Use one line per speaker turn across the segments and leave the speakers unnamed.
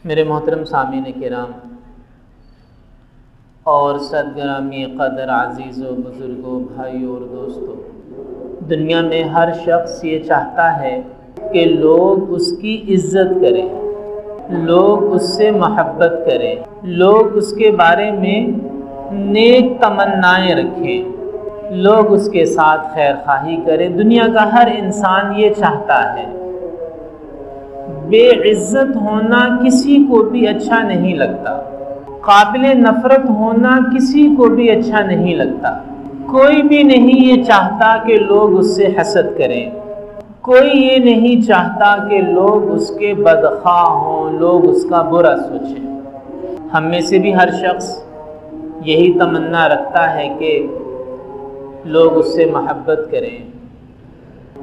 میرے محترم سامعین کرام اور صدگرامی قدر عزیز و بزرگوں، بھائیوں اور دوستوں، دنیا میں ہر شخص یہ چاہتا ہے کہ لوگ اس کی عزت کریں، لوگ اس سے محبت کریں، لوگ اس کے بارے میں نیک تمنائیں رکھیں، لوگ اس کے ساتھ خیر خواہی کریں۔ دنیا کا ہر انسان یہ چاہتا ہے۔ بے عزت ہونا کسی کو بھی اچھا نہیں لگتا، قابل نفرت ہونا کسی کو بھی اچھا نہیں لگتا۔ کوئی بھی نہیں یہ چاہتا کہ لوگ اس سے حسد کریں، کوئی یہ نہیں چاہتا کہ لوگ اس کے بدخواہ ہوں، لوگ اس کا برا سوچیں۔ ہم میں سے بھی ہر شخص یہی تمنا رکھتا ہے کہ لوگ اس سے محبت کریں،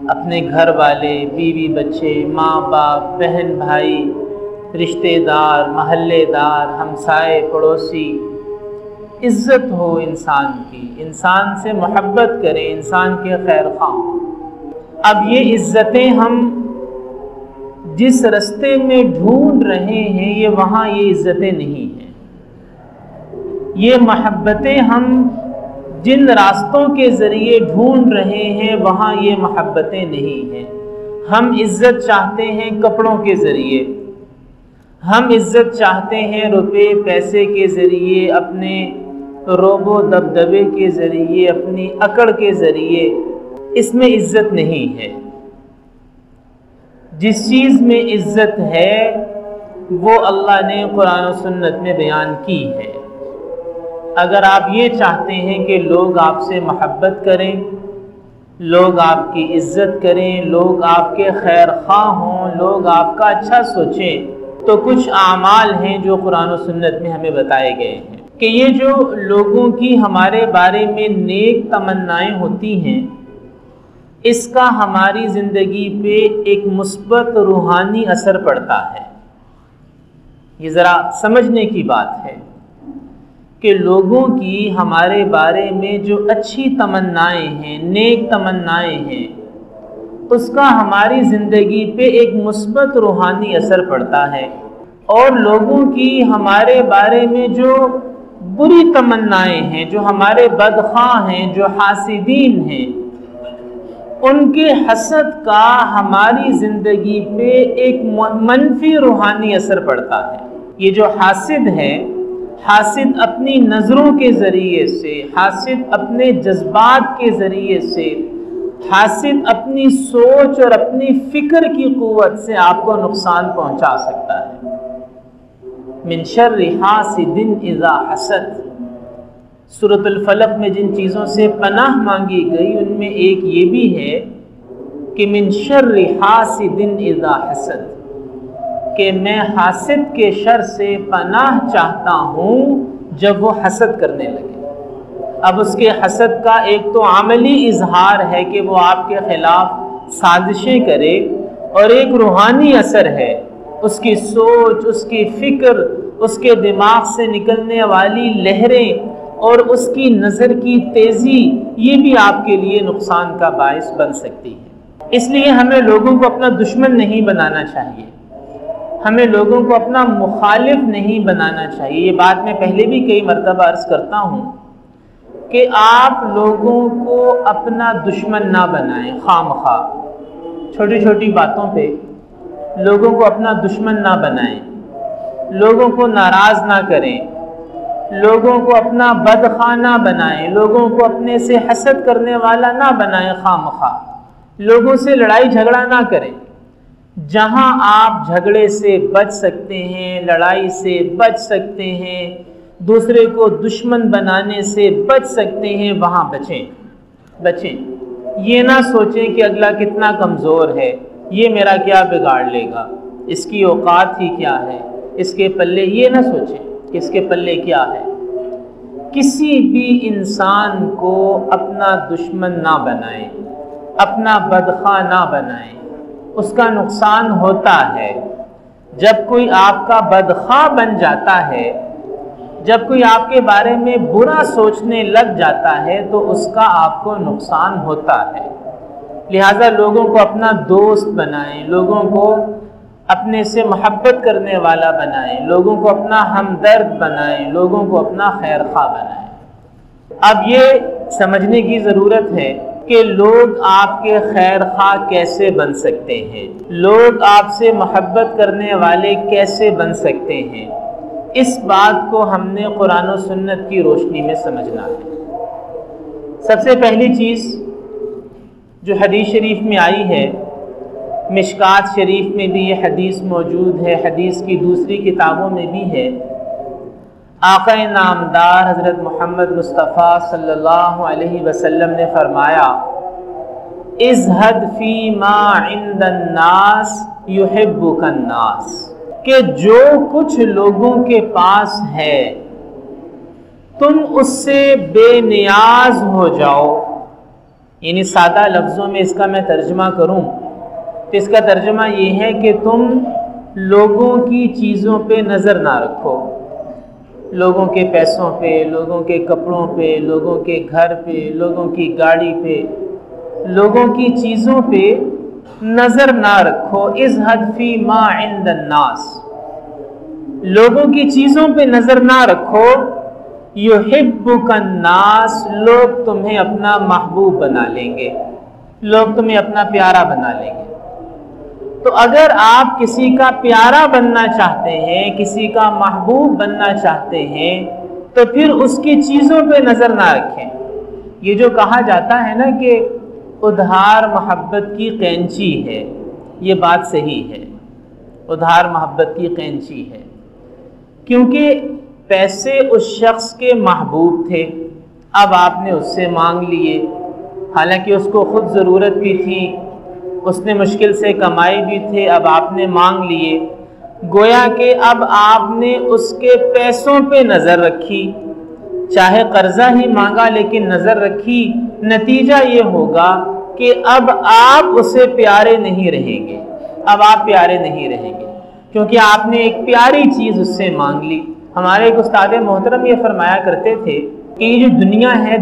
اپنے گھر والے، بیوی بچے، ماں باپ، بہن بھائی، رشتہ دار، محلے دار، ہمسائے، پڑوسی، عزت ہو انسان کی، انسان سے محبت کریں، انسان کے خیر خواہ ہوں۔ اب یہ عزتیں ہم جس رستے میں ڈھونڈ رہے ہیں وہاں یہ عزتیں نہیں ہیں۔ یہ محبتیں ہم جن راستوں کے ذریعے ڈھونڈ رہے ہیں وہاں یہ محبتیں نہیں ہیں۔ ہم عزت چاہتے ہیں کپڑوں کے ذریعے، ہم عزت چاہتے ہیں روپے پیسے کے ذریعے، اپنے روب و دبدبے کے ذریعے، اپنی اکڑ کے ذریعے۔ اس میں عزت نہیں ہے۔ جس چیز میں عزت ہے وہ اللہ نے قرآن و سنت میں بیان کی ہے۔ اگر آپ یہ چاہتے ہیں کہ لوگ آپ سے محبت کریں، لوگ آپ کی عزت کریں، لوگ آپ کے خیر خواہ ہوں، لوگ آپ کا اچھا سوچیں، تو کچھ اعمال ہیں جو قرآن و سنت میں ہمیں بتائے گئے ہیں کہ یہ جو لوگوں کی ہمارے بارے میں نیک تمنائیں ہوتی ہیں، اس کا ہماری زندگی پہ ایک مثبت روحانی اثر پڑتا ہے۔ یہ ذرا سمجھنے کی بات ہے کہ لوگوں کی ہمارے بارے میں جو اچھی تمنائیں ہیں، نیک تمنائیں ہیں، اس کا ہماری زندگی پہ ایک مثبت روحانی اثر پڑتا ہے، اور لوگوں کی ہمارے بارے میں جو بری تمنائیں ہیں، جو ہمارے بدخواہ ہیں، جو حاسدین ہیں، ان کے حسد کا ہماری زندگی پہ ایک منفی روحانی اثر پڑتا ہے۔ یہ جو حاسد ہے، حاسد اپنی نظروں کے ذریعے سے، حاسد اپنے جذبات کے ذریعے سے، حاسد اپنی سوچ اور اپنی فکر کی قوت سے آپ کو نقصان پہنچا سکتا ہے۔ من شر حاسد اذا حسد، سورۃ الفلق میں جن چیزوں سے پناہ مانگی گئی ان میں ایک یہ بھی ہے کہ من شر حاسد اذا حسد، کہ میں حاسد کے شر سے پناہ چاہتا ہوں جب وہ حسد کرنے لگے۔ اب اس کے حسد کا ایک تو عملی اظہار ہے کہ وہ آپ کے خلاف سازشیں کرے، اور ایک روحانی اثر ہے، اس کی سوچ، اس کی فکر، اس کے دماغ سے نکلنے والی لہریں اور اس کی نظر کی تیزی، یہ بھی آپ کے لیے نقصان کا باعث بن سکتی ہے۔ اس لیے ہمیں لوگوں کو اپنا دشمن نہیں بنانا چاہیے، ہمیں لوگوں کو اپنا مخالف نہیں بنانا چاہیے۔ یہ بات میں پہلے بھی کئی مرتبہ عرض کرتا ہوں کہ آپ لوگوں کو اپنا دشمن نہ بنائیں خواہ مخواہ، چھوٹی چھوٹی باتوں پہ لوگوں کو اپنا دشمن نہ بنائیں، لوگوں کو ناراض نہ کریں، لوگوں کو اپنا بدخواہ نہ بنائیں، لوگوں کو اپنے سے حسد کرنے والا نہ بنائیں خواہ مخواہ، لوگوں سے لڑائی جھگڑا نہ کریں۔ جہاں آپ جھگڑے سے بچ سکتے ہیں، لڑائی سے بچ سکتے ہیں، دوسرے کو دشمن بنانے سے بچ سکتے ہیں، وہاں بچیں۔ یہ نہ سوچیں کہ اگلا کتنا کمزور ہے، یہ میرا کیا بگاڑ لے گا، اس کی اوقات ہی کیا ہے، اس کے پلے، یہ نہ سوچیں کہ اس کے پلے کیا ہے۔ کسی بھی انسان کو اپنا دشمن نہ بنائیں، اپنا بدخواہ نہ بنائیں، اس کا نقصان ہوتا ہے۔ جب کوئی آپ کا بدخواہ بن جاتا ہے، جب کوئی آپ کے بارے میں برا سوچنے لگ جاتا ہے تو اس کا آپ کو نقصان ہوتا ہے۔ لہٰذا لوگوں کو اپنا دوست بنائیں، لوگوں کو اپنے سے محبت کرنے والا بنائیں، لوگوں کو اپنا ہمدرد بنائیں، لوگوں کو اپنا خیر خواہ بنائیں۔ اب یہ سمجھنے کی ضرورت ہے کہ لوگ آپ کے خیر خواہ کیسے بن سکتے ہیں، لوگ آپ سے محبت کرنے والے کیسے بن سکتے ہیں۔ اس بات کو ہم نے قرآن و سنت کی روشنی میں سمجھنا ہے۔ سب سے پہلی چیز جو حدیث شریف میں آئی ہے، مشکات شریف میں بھی یہ حدیث موجود ہے، حدیث کی دوسری کتابوں میں بھی ہے، آقا نامدار حضرت محمد مصطفیٰ صلی اللہ علیہ وسلم نے فرمایا، ازہد فی ما عند الناس یحبک الناس، کہ جو کچھ لوگوں کے پاس ہے تم اس سے بے نیاز ہو جاؤ۔ یعنی سادہ لفظوں میں اس کا میں ترجمہ کروں تو اس کا ترجمہ یہ ہے کہ تم لوگوں کی چیزوں پہ نظر نہ رکھو، لوگوں کے پیسوں پہ، لوگوں کے کپڑوں پہ، لوگوں کے گھر پہ، لوگوں کی گاڑی پہ، لوگوں کی چیزوں پہ نظر نہ رکھو۔ ازہد فی ما عند الناس، لوگوں کی چیزوں پہ نظر نہ رکھو۔ یحبک الناس، لوگ تمہیں اپنا محبوب بنا لیں گے، لوگ تمہیں اپنا پیارا بنا لیں گے۔ تو اگر آپ کسی کا پیارا بننا چاہتے ہیں، کسی کا محبوب بننا چاہتے ہیں، تو پھر اس کی چیزوں پہ نظر نہ رکھیں۔ یہ جو کہا جاتا ہے نا کہ ادھار محبت کی قینچی ہے، یہ بات صحیح ہے، ادھار محبت کی قینچی ہے، کیونکہ پیسے اس شخص کے محبوب تھے، اب آپ نے اس سے مانگ لیے، حالانکہ اس کو خود ضرورت بھی تھی، اس نے مشکل سے کمائی بھی تھے، اب آپ نے مانگ لیے، گویا کہ اب آپ نے اس کے پیسوں پہ نظر رکھی، چاہے قرضہ ہی مانگا لیکن نظر رکھی۔ نتیجہ یہ ہوگا کہ اب آپ اسے پیارے نہیں رہیں گے، اب آپ پیارے نہیں رہیں گے، کیونکہ آپ نے ایک پیاری چیز اس سے مانگ لی۔ ہمارے ایک استاد محترم یہ فرمایا کرتے تھے کہ یہ جو دنیا ہے،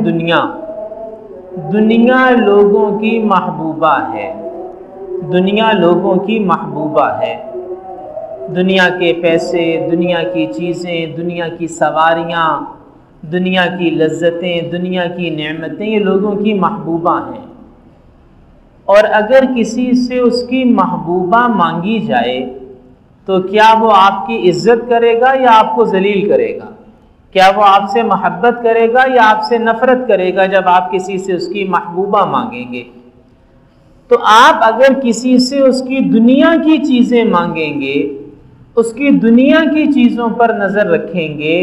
دنیا لوگوں کی محبوبہ ہے، دنیا لوگوں کی محبوبہ ہے۔ دنیا کے پیسے، دنیا کی چیزیں، دنیا کی سواریاں، دنیا کی لذتیں، دنیا کی نعمتیں، یہ لوگوں کی محبوبہ ہیں۔ اور اگر کسی سے اس کی محبوبہ مانگی جائے تو کیا وہ آپ کی عزت کرے گا یا آپ کو ذلیل کرے گا؟ کیا وہ آپ سے محبت کرے گا یا آپ سے نفرت کرے گا جب آپ کسی سے اس کی محبوبہ مانگیں گے؟ تو آپ اگر کسی سے اس کی دنیا کی چیزیں مانگیں گے، اس کی دنیا کی چیزوں پر نظر رکھیں گے،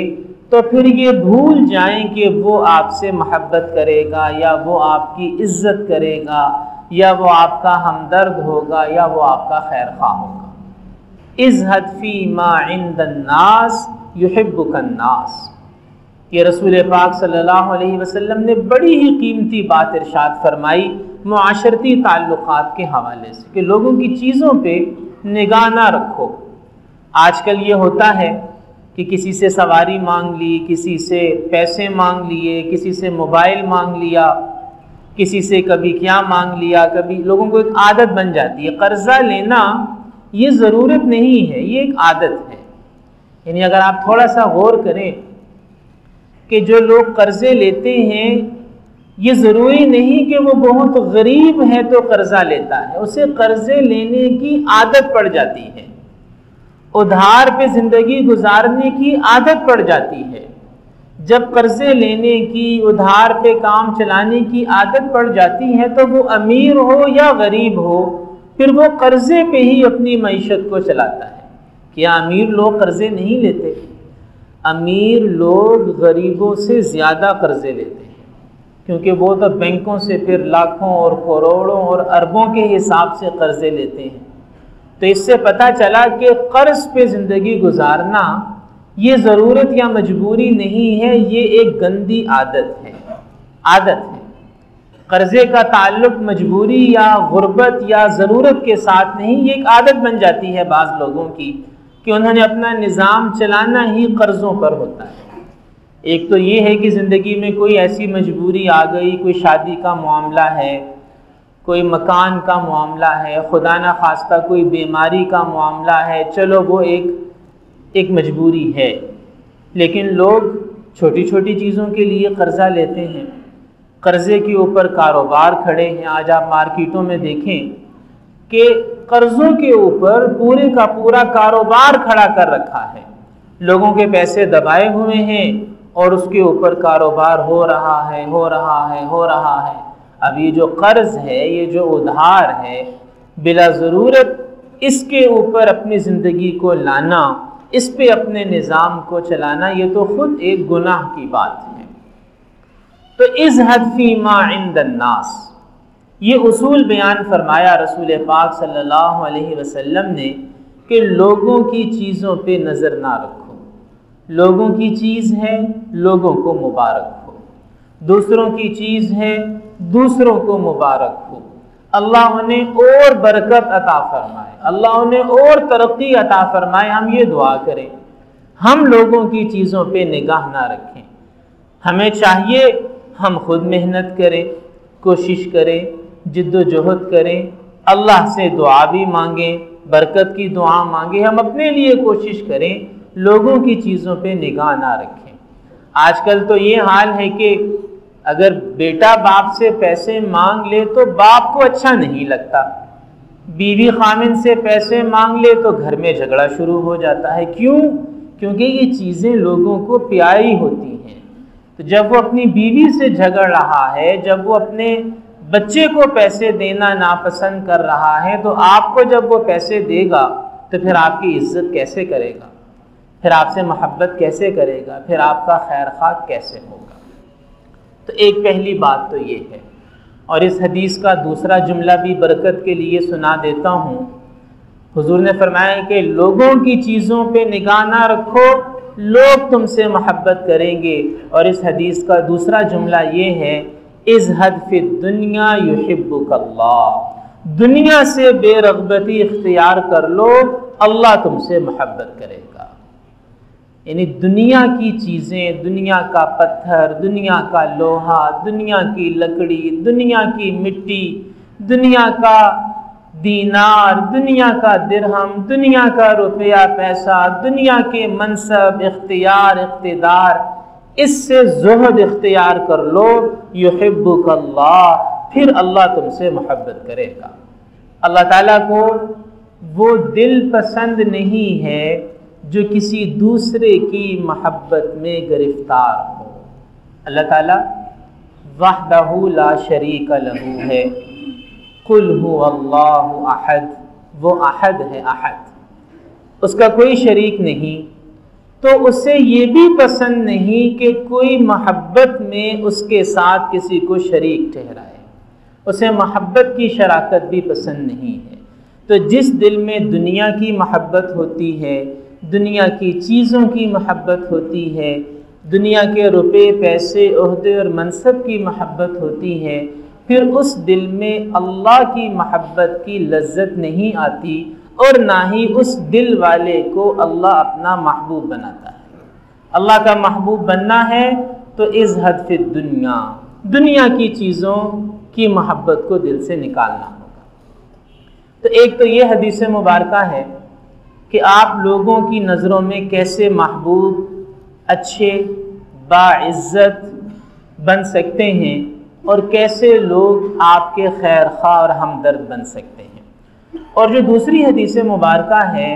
تو پھر یہ بھول جائیں کہ وہ آپ سے محبت کرے گا یا وہ آپ کی عزت کرے گا یا وہ آپ کا ہمدرد ہوگا یا وہ آپ کا خیر خواہ ہوگا۔ ازہد فی ما عند الناس یحبک الناس، یہ رسول پاک صلی اللہ علیہ وسلم نے بڑی ہی قیمتی بات ارشاد فرمائی معاشرتی تعلقات کے حوالے سے، کہ لوگوں کی چیزوں پہ نگاہ نہ رکھو۔ آج کل یہ ہوتا ہے کہ کسی سے سواری مانگ لی، کسی سے پیسے مانگ لیے، کسی سے موبائل مانگ لیا، کسی سے کبھی کیا مانگ لیا، کبھی لوگوں کو ایک عادت بن جاتی ہے۔ قرضہ لینا یہ ضرورت نہیں ہے، یہ ایک عادت ہے۔ یعنی اگر آپ تھوڑا سا غور کریں کہ جو لوگ قرضے لیتے ہیں، یہ ضروری نہیں کہ وہ بہت غریب ہے تو قرضہ لیتا ہے، اسے قرضے لینے کی عادت پڑ جاتی ہے، ادھار پہ زندگی گزارنے کی عادت پڑ جاتی ہے۔ جب قرضے لینے کی، ادھار پہ کام چلانے کی عادت پڑ جاتی ہے تو وہ امیر ہو یا غریب ہو، پھر وہ قرضے پہ ہی اپنی معیشت کو چلاتا ہے۔ کیا امیر لوگ قرضے نہیں لیتے؟ امیر لوگ غریبوں سے زیادہ قرضے لیتے ہیں، کیونکہ وہ تو بینکوں سے پھر لاکھوں اور کروڑوں اور اربوں کے حساب سے قرضے لیتے ہیں۔ تو اس سے پتہ چلا کہ قرض پہ زندگی گزارنا یہ ضرورت یا مجبوری نہیں ہے، یہ ایک گندی عادت ہے، عادت ہے۔ قرضے کا تعلق مجبوری یا غربت یا ضرورت کے ساتھ نہیں، یہ ایک عادت بن جاتی ہے بعض لوگوں کی کہ انہوں نے اپنا نظام چلانا ہی قرضوں پر ہوتا ہے۔ ایک تو یہ ہے کہ زندگی میں کوئی ایسی مجبوری آ گئی، کوئی شادی کا معاملہ ہے، کوئی مکان کا معاملہ ہے، خدا نہ خواستہ کوئی بیماری کا معاملہ ہے، چلو وہ ایک مجبوری ہے، لیکن لوگ چھوٹی چھوٹی چیزوں کے لیے قرضہ لیتے ہیں، قرضے کے اوپر کاروبار کھڑے ہیں۔ آج آپ مارکیٹوں میں دیکھیں کہ قرضوں کے اوپر پورے کا پورا کاروبار کھڑا کر رکھا ہے، لوگوں کے پیسے دبائے ہوئے ہیں اور اس کے اوپر کاروبار ہو رہا ہے۔ اب یہ جو قرض ہے، یہ جو ادھار ہے، بلا ضرورت اس کے اوپر اپنی زندگی کو لانا، اس پہ اپنے نظام کو چلانا، یہ تو خود ایک گناہ کی بات ہے۔ تو ازہد فیما عند الناس، یہ اصول بیان فرمایا رسول پاک صلی اللہ علیہ وسلم نے کہ لوگوں کی چیزوں پہ نظر نہ رکھو، لوگوں کی چیز ہے لوگوں کو مبارک ہو، دوسروں کی چیز ہے دوسروں کو مبارک ہو، اللہ انہیں اور برکت عطا فرمائے، اللہ انہیں اور ترقی عطا فرمائے۔ ہم یہ دعا کریں، ہم لوگوں کی چیزوں پہ نگاہ نہ رکھیں۔ ہمیں چاہیے ہم خود محنت کریں، کوشش کریں، جد و جہد کریں، اللہ سے دعا بھی مانگیں، برکت کی دعا مانگیں، ہم اپنے لیے کوشش کریں، لوگوں کی چیزوں پہ نگاہ نہ رکھیں۔ آج کل تو یہ حال ہے کہ اگر بیٹا باپ سے پیسے مانگ لے تو باپ کو اچھا نہیں لگتا، بیوی خامن سے پیسے مانگ لے تو گھر میں جھگڑا شروع ہو جاتا ہے۔ کیوں؟ کیونکہ یہ چیزیں لوگوں کو پیاری ہوتی ہیں۔ تو جب وہ اپنی بیوی سے جھگڑ رہا ہے، جب وہ اپنے بچے کو پیسے دینا ناپسند کر رہا ہے، تو آپ کو جب وہ پیسے دے گا تو پھر آپ کی عزت کیسے کرے گا، پھر آپ سے محبت کیسے کرے گا، پھر آپ کا خیر خواہ کیسے ہوگا؟ تو ایک پہلی بات تو یہ ہے، اور اس حدیث کا دوسرا جملہ بھی برکت کے لیے سنا دیتا ہوں۔ حضور نے فرمایا کہ لوگوں کی چیزوں پہ نگاہ نہ رکھو، لوگ تم سے محبت کریں گے، اور اس حدیث کا دوسرا جملہ یہ ہے، ازہد فی الدنیا یحبک اللہ، دنیا سے بے رغبتی اختیار کر لو، اللہ تم سے محبت کرے گا۔ یعنی دنیا کی چیزیں، دنیا کا پتھر، دنیا کا لوہا، دنیا کی لکڑی، دنیا کی مٹی، دنیا کا دینار، دنیا کا درہم، دنیا کا روپیہ پیسہ، دنیا کے منصب، اختیار، اقتدار، اس سے زہد اختیار کر لو، یحبک اللہ، پھر اللہ تم سے محبت کرے گا۔ اللہ تعالیٰ کو وہ دل پسند نہیں ہے جو کسی دوسرے کی محبت میں گرفتار ہو۔ اللہ تعالیٰ وحدہ لا شریک لہ ہے، قل هو اللہ احد، وہ احد ہے، احد، اس کا کوئی شریک نہیں، تو اسے یہ بھی پسند نہیں کہ کوئی محبت میں اس کے ساتھ کسی کو شریک ٹھہرائے، اسے محبت کی شراکت بھی پسند نہیں ہے۔ تو جس دل میں دنیا کی محبت ہوتی ہے، دنیا کی چیزوں کی محبت ہوتی ہے، دنیا کے روپے، پیسے، عہدے اور منصب کی محبت ہوتی ہے، پھر اس دل میں اللہ کی محبت کی لذت نہیں آتی، اور نہ ہی اس دل والے کو اللہ اپنا محبوب بناتا ہے۔ اللہ کا محبوب بننا ہے تو ازہد فی الدنیا، دنیا کی چیزوں کی محبت کو دل سے نکالنا ہوگا۔ تو ایک تو یہ حدیث مبارکہ ہے کہ آپ لوگوں کی نظروں میں کیسے محبوب، اچھے، باعزت بن سکتے ہیں، اور کیسے لوگ آپ کے خیر خواہ اور ہمدرد بن سکتے ہیں۔ اور جو دوسری حدیث مبارکہ ہے،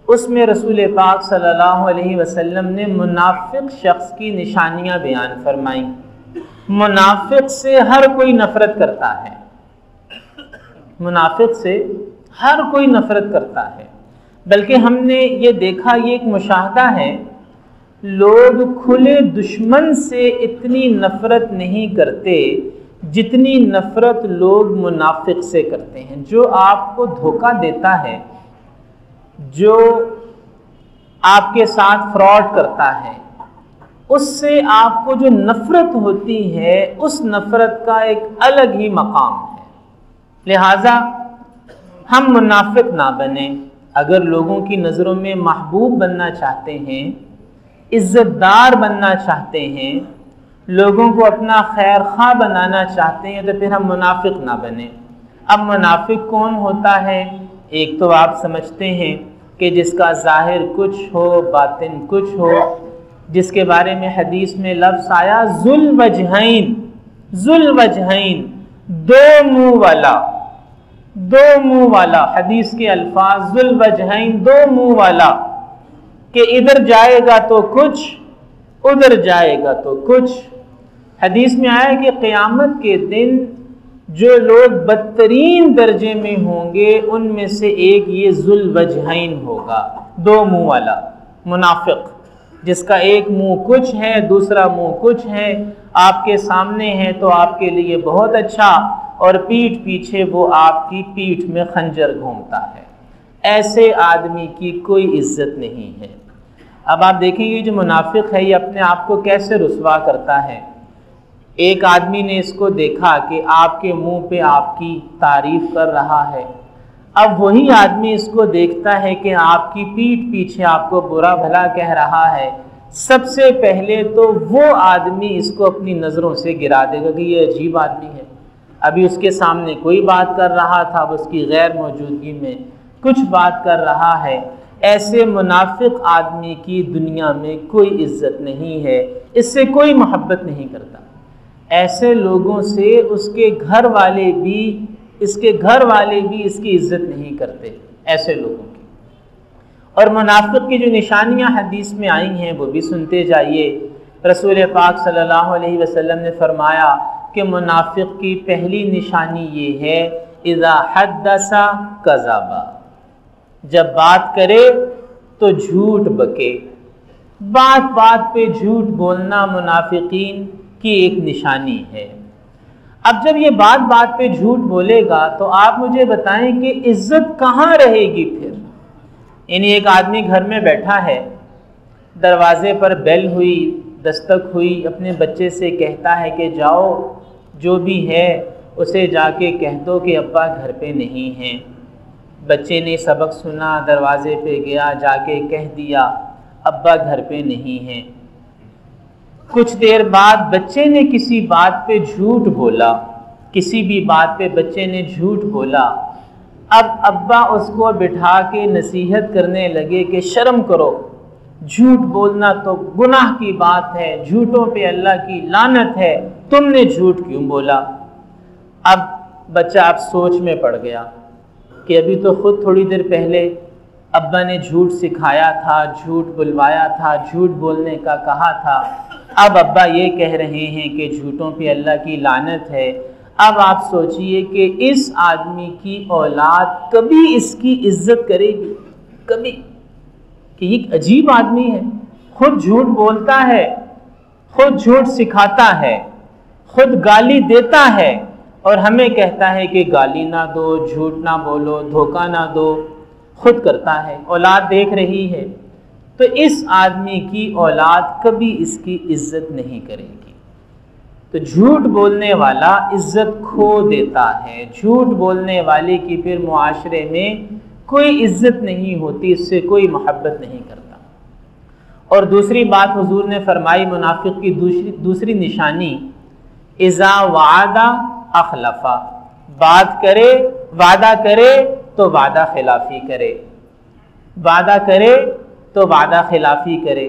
اس میں رسول پاک صلی اللہ علیہ وسلم نے منافق شخص کی نشانیاں بیان فرمائیں۔ منافق سے ہر کوئی نفرت کرتا ہے، منافق سے ہر کوئی نفرت کرتا ہے، بلکہ ہم نے یہ دیکھا، یہ ایک مشاہدہ ہے، لوگ کھلے دشمن سے اتنی نفرت نہیں کرتے جتنی نفرت لوگ منافق سے کرتے ہیں۔ جو آپ کو دھوکہ دیتا ہے، جو آپ کے ساتھ فراڈ کرتا ہے، اس سے آپ کو جو نفرت ہوتی ہے، اس نفرت کا ایک الگ ہی مقام ہے۔ لہٰذا ہم منافق نہ بنیں۔ اگر لوگوں کی نظروں میں محبوب بننا چاہتے ہیں، عزت دار بننا چاہتے ہیں، لوگوں کو اپنا خیر خواہ بنانا چاہتے ہیں، تو پھر ہم منافق نہ بنیں۔ اب منافق کون ہوتا ہے؟ ایک تو آپ سمجھتے ہیں کہ جس کا ظاہر کچھ ہو باطن کچھ ہو، جس کے بارے میں حدیث میں لفظ آیا ذو الوجہین، ذو الوجہین، دو منہ والا، دو منہ والا، حدیث کے الفاظ ذو الوجہین، دو منہ والا، کہ ادھر جائے گا تو کچھ، ادھر جائے گا تو کچھ۔ حدیث میں آیا کہ قیامت کے دن جو لوگ بدترین درجے میں ہوں گے ان میں سے ایک یہ ذو الوجہین ہوگا، دو منہ والا منافق، جس کا ایک منہ کچھ ہے دوسرا منہ کچھ ہے، آپ کے سامنے ہے تو آپ کے لیے بہت اچھا، اور پیٹھ پیچھے وہ آپ کی پیٹھ میں خنجر گھومتا ہے۔ ایسے آدمی کی کوئی عزت نہیں ہے۔ اب آپ دیکھیں گے جو منافق ہے یہ اپنے آپ کو کیسے رسوا کرتا ہے۔ ایک آدمی نے اس کو دیکھا کہ آپ کے منہ پہ آپ کی تعریف کر رہا ہے، اب وہی آدمی اس کو دیکھتا ہے کہ آپ کی پیٹھ پیچھے آپ کو برا بھلا کہہ رہا ہے، سب سے پہلے تو وہ آدمی اس کو اپنی نظروں سے گرا دے گا کہ یہ عجیب آدمی ہے، ابھی اس کے سامنے کوئی بات کر رہا تھا، اب اس کی غیر موجودگی میں کچھ بات کر رہا ہے۔ ایسے منافق آدمی کی دنیا میں کوئی عزت نہیں ہے، اس سے کوئی محبت نہیں کرتا۔ ایسے لوگوں سے اس کے گھر والے بھی اس کی عزت نہیں کرتے، ایسے لوگوں کی۔ اور منافق کی جو نشانیاں حدیث میں آئی ہیں وہ بھی سنتے جائیے۔ رسول پاک صلی اللہ علیہ وسلم نے فرمایا کہ منافق کی پہلی نشانی یہ ہے اذا حدث کذب، جب بات کرے تو جھوٹ بکے، بات بات پہ جھوٹ بولنا منافقین کی ایک نشانی ہے۔ اب جب یہ بات بات پہ جھوٹ بولے گا تو آپ مجھے بتائیں کہ عزت کہاں رہے گی پھر؟ یعنی ایک آدمی گھر میں بیٹھا ہے، دروازے پر بیل ہوئی، دستک ہوئی، اپنے بچے سے کہتا ہے کہ جاؤ جو بھی ہے اسے جا کے کہہ دو کہ ابا گھر پہ نہیں ہیں۔ بچے نے سبق سنا، دروازے پہ گیا، جا کے کہہ دیا ابا گھر پہ نہیں ہیں۔ کچھ دیر بعد بچے نے کسی بات پہ جھوٹ بولا، کسی بھی بات پہ بچے نے جھوٹ بولا، اب ابا اس کو بٹھا کے نصیحت کرنے لگے کہ شرم کرو، جھوٹ بولنا تو گناہ کی بات ہے، جھوٹوں پہ اللہ کی لعنت ہے، تم نے جھوٹ کیوں بولا؟ اب بچہ اب سوچ میں پڑ گیا کہ ابھی تو خود تھوڑی دیر پہلے ابا نے جھوٹ سکھایا تھا، جھوٹ بلوایا تھا، جھوٹ بولنے کا کہا تھا، اب ابا یہ کہہ رہے ہیں کہ جھوٹوں پہ اللہ کی لعنت ہے۔ اب آپ سوچئے کہ اس آدمی کی اولاد کبھی اس کی عزت کرے گی؟ کبھی؟ کہ یہ عجیب آدمی ہے، خود جھوٹ بولتا ہے، خود جھوٹ سکھاتا ہے، خود گالی دیتا ہے، اور ہمیں کہتا ہے کہ گالی نہ دو، جھوٹ نہ بولو، دھوکہ نہ دو، خود کرتا ہے، اولاد دیکھ رہی ہے۔ تو اس آدمی کی اولاد کبھی اس کی عزت نہیں کرے گی۔ تو جھوٹ بولنے والا عزت کھو دیتا ہے، جھوٹ بولنے والے کی پھر معاشرے میں کوئی عزت نہیں ہوتی، اس سے کوئی محبت نہیں کرتا۔ اور دوسری بات حضور نے فرمائی منافق کی دوسری نشانی اذا وعد اخلف، بات کرے، وعدہ کرے تو وعدہ خلافی کرے، وعدہ کرے تو وعدہ خلافی کرے،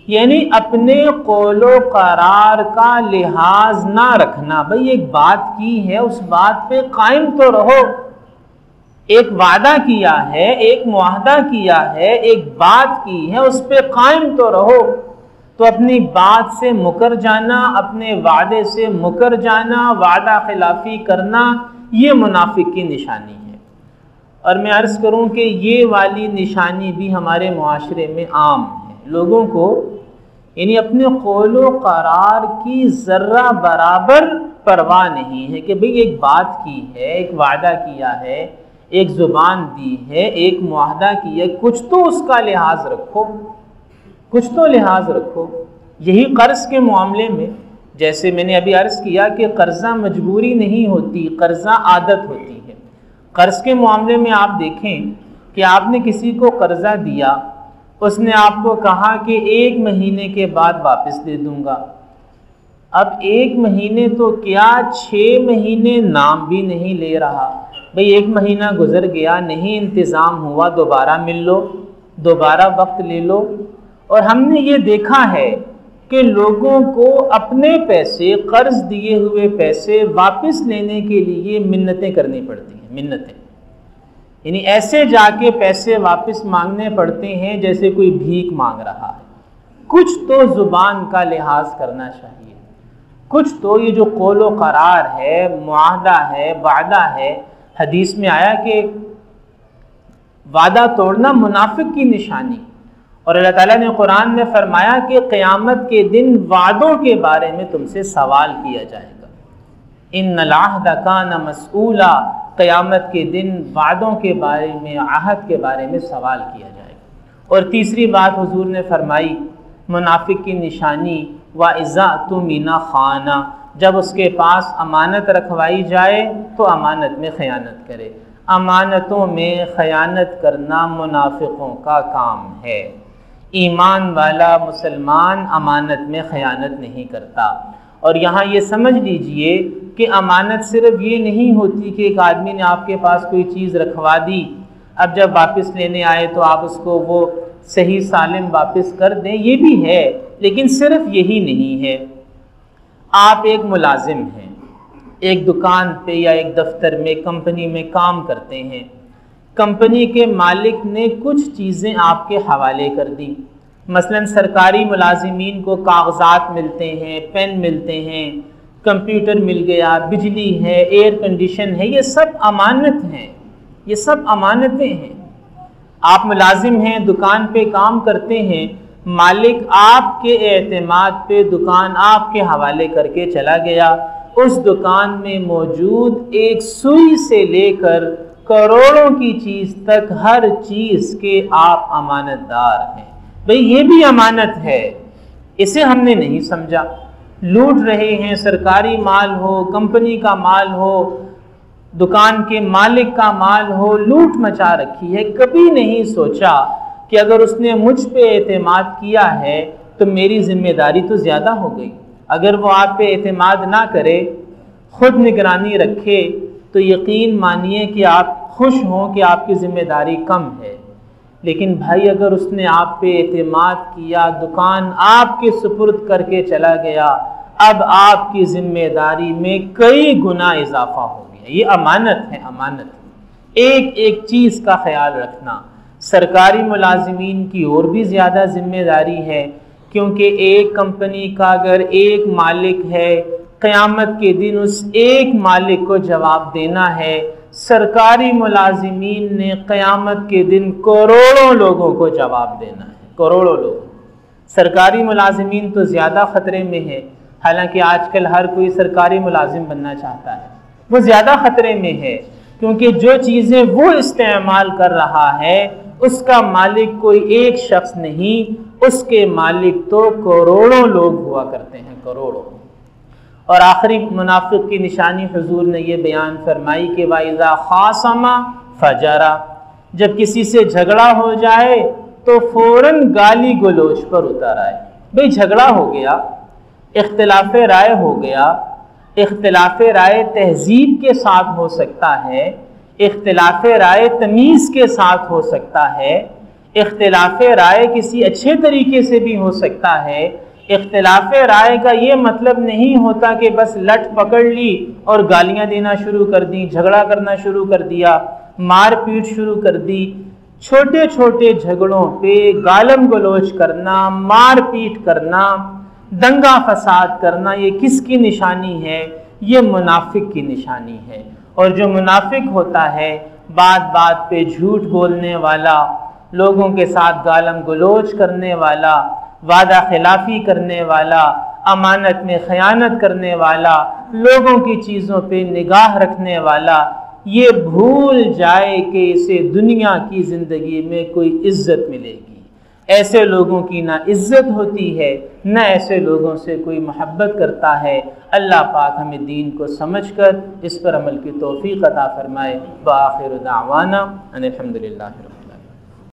یعنی اپنے قول و قرار کا لحاظ نہ رکھنا۔ بھئی ایک بات کی ہے اس بات پہ قائم تو رہو، ایک وعدہ کیا ہے، ایک معاہدہ کیا ہے، ایک بات کی ہے، اس پہ قائم تو رہو۔ تو اپنی بات سے مکر جانا، اپنے وعدے سے مکر جانا، وعدہ خلافی کرنا، یہ منافق کی نشانی ہے۔ اور میں عرض کروں کہ یہ والی نشانی بھی ہمارے معاشرے میں عام ہے، لوگوں کو یعنی اپنے قول و قرار کی ذرہ برابر پرواہ نہیں ہے کہ بھئی ایک بات کی ہے، ایک وعدہ کیا ہے، ایک زبان دی ہے، ایک معاہدہ کیا ہے، کچھ تو اس کا لحاظ رکھو، کچھ تو لحاظ رکھو۔ یہی قرض کے معاملے میں، جیسے میں نے ابھی عرض کیا کہ قرضہ مجبوری نہیں ہوتی، قرضہ عادت ہوتی ہے۔ قرض کے معاملے میں آپ دیکھیں کہ آپ نے کسی کو قرضہ دیا، اس نے آپ کو کہا کہ 1 مہینے کے بعد واپس دے دوں گا، اب 1 مہینے تو کیا 6 مہینے نام بھی نہیں لے رہا. بھئی 1 مہینہ گزر گیا، نہیں انتظام ہوا، دوبارہ مل لو، دوبارہ وقت لے لو. اور ہم نے یہ دیکھا ہے کہ لوگوں کو اپنے پیسے، قرض دیے ہوئے پیسے واپس لینے کے لیے منتیں کرنی پڑتی ہیں. منتیں یعنی ایسے جا کے پیسے واپس مانگنے پڑتے ہیں جیسے کوئی بھیک مانگ رہا ہے. کچھ تو زبان کا لحاظ کرنا چاہیے، کچھ تو یہ جو قول و قرار ہے، معاہدہ ہے، وعدہ ہے. حدیث میں آیا کہ وعدہ توڑنا منافق کی نشانی، اور اللہ تعالیٰ نے قرآن میں فرمایا کہ قیامت کے دن وعدوں کے بارے میں تم سے سوال کیا جائے گا. ان العہد کان مسئولا، قیامت کے دن وعدوں کے بارے میں، عہد کے بارے میں سوال کیا جائے گا. اور تیسری بات حضور نے فرمائی منافق کی نشانی وَإِذَا اؤْتُمِنَ خَانَ، جب اس کے پاس امانت رکھوائی جائے تو امانت میں خیانت کرے. امانتوں میں خیانت کرنا منافقوں کا کام ہے. ایمان والا مسلمان امانت میں خیانت نہیں کرتا. اور یہاں یہ سمجھ لیجئے کہ امانت صرف یہ نہیں ہوتی کہ ایک آدمی نے آپ کے پاس کوئی چیز رکھوا دی، اب جب واپس لینے آئے تو آپ اس کو وہ صحیح سالم واپس کر دیں، یہ بھی ہے، لیکن صرف یہی نہیں ہے. آپ ایک ملازم ہیں، ایک دکان پہ یا ایک دفتر میں، کمپنی میں کام کرتے ہیں. کمپنی کے مالک نے کچھ چیزیں آپ کے حوالے کر دی. مثلا سرکاری ملازمین کو کاغذات ملتے ہیں، پین ملتے ہیں، کمپیوٹر مل گیا، بجلی ہے، ایئر کنڈیشن ہے، یہ سب امانت ہیں، یہ سب امانتیں ہیں. آپ ملازم ہیں، دکان پہ کام کرتے ہیں، مالک آپ کے اعتماد پہ دکان آپ کے حوالے کر کے چلا گیا. اس دکان میں موجود ایک سوئی سے لے کر کروڑوں کی چیز تک ہر چیز کے آپ امانت دار ہیں. بھئی یہ بھی امانت ہے، اسے ہم نے نہیں سمجھا. لوٹ رہے ہیں، سرکاری مال ہو، کمپنی کا مال ہو، دکان کے مالک کا مال ہو، لوٹ مچا رکھی ہے. کبھی نہیں سوچا کہ اگر اس نے مجھ پہ اعتماد کیا ہے تو میری ذمہ داری تو زیادہ ہو گئی. اگر وہ آپ پہ اعتماد نہ کرے، خود نگرانی رکھے، تو یقین مانیے کہ آپ خوش ہوں کہ آپ کی ذمہ داری کم ہے. لیکن بھائی اگر اس نے آپ پہ اعتماد کیا، دکان آپ کے سپرد کر کے چلا گیا، اب آپ کی ذمہ داری میں کئی گنا اضافہ ہو گیا. یہ امانت ہے، امانت. ایک ایک چیز کا خیال رکھنا. سرکاری ملازمین کی اور بھی زیادہ ذمہ داری ہے، کیونکہ ایک کمپنی کا اگر ایک مالک ہے، قیامت کے دن اس ایک مالک کو جواب دینا ہے. سرکاری ملازمین نے قیامت کے دن کروڑوں لوگوں کو جواب دینا ہے، کروڑوں لوگ. سرکاری ملازمین تو زیادہ خطرے میں ہے، حالانکہ آج کل ہر کوئی سرکاری ملازم بننا چاہتا ہے. وہ زیادہ خطرے میں ہے کیونکہ جو چیزیں وہ استعمال کر رہا ہے اس کا مالک کوئی ایک شخص نہیں، اس کے مالک تو کروڑوں لوگ ہوا کرتے ہیں، کروڑوں. اور آخری منافق کی نشانی حضور نے یہ بیان فرمائی کہ وَإِذَا خَاصَمَ فَجَرَ، جب کسی سے جھگڑا ہو جائے تو فوراً گالی گلوچ پر اتر آئے. بھئی جھگڑا ہو گیا، اختلاف رائے ہو گیا. اختلاف رائے تہذیب کے ساتھ ہو سکتا ہے، اختلاف رائے تمیز کے ساتھ ہو سکتا ہے، اختلاف رائے کسی اچھے طریقے سے بھی ہو سکتا ہے. اختلاف رائے کا یہ مطلب نہیں ہوتا کہ بس لٹ پکڑ لی اور گالیاں دینا شروع کر دی، جھگڑا کرنا شروع کر دیا، مار پیٹ شروع کر دی. چھوٹے چھوٹے جھگڑوں پہ گالم گلوچ کرنا، مار پیٹ کرنا، دنگا فساد کرنا، یہ کس کی نشانی ہے؟ یہ منافق کی نشانی ہے. اور جو منافق ہوتا ہے، بات بات پہ جھوٹ بولنے والا، لوگوں کے ساتھ گالم گلوچ کرنے والا، وعدہ خلافی کرنے والا، امانت میں خیانت کرنے والا، لوگوں کی چیزوں پہ نگاہ رکھنے والا، یہ بھول جائے کہ اسے دنیا کی زندگی میں کوئی عزت ملے گی. ایسے لوگوں کی نہ عزت ہوتی ہے، نہ ایسے لوگوں سے کوئی محبت کرتا ہے. اللہ پاک ہمیں دین کو سمجھ کر اس پر عمل کی توفیق عطا فرمائے. وآخر دعوانا ان الحمد للہ.